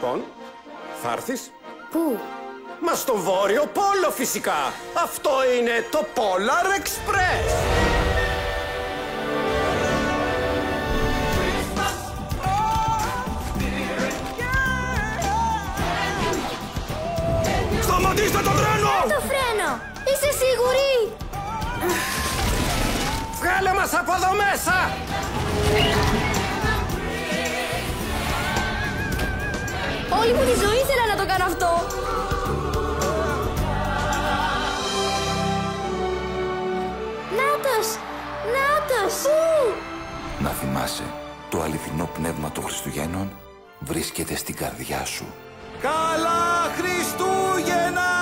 Λοιπόν, θα έρθεις? Πού? Μα στο Βόρειο Πόλο φυσικά. Αυτό είναι το Polar Express. Σταματήστε το τρένο! Το φρένο! Είσαι σίγουρη? Βγάλε μας από εδώ μέσα! Όλη μου τη ζωή ήθελα να το κάνω αυτό. Νάτος! Νάτος! Πού? Να θυμάσαι, το αληθινό πνεύμα των Χριστουγέννων βρίσκεται στην καρδιά σου. Καλά Χριστούγεννα!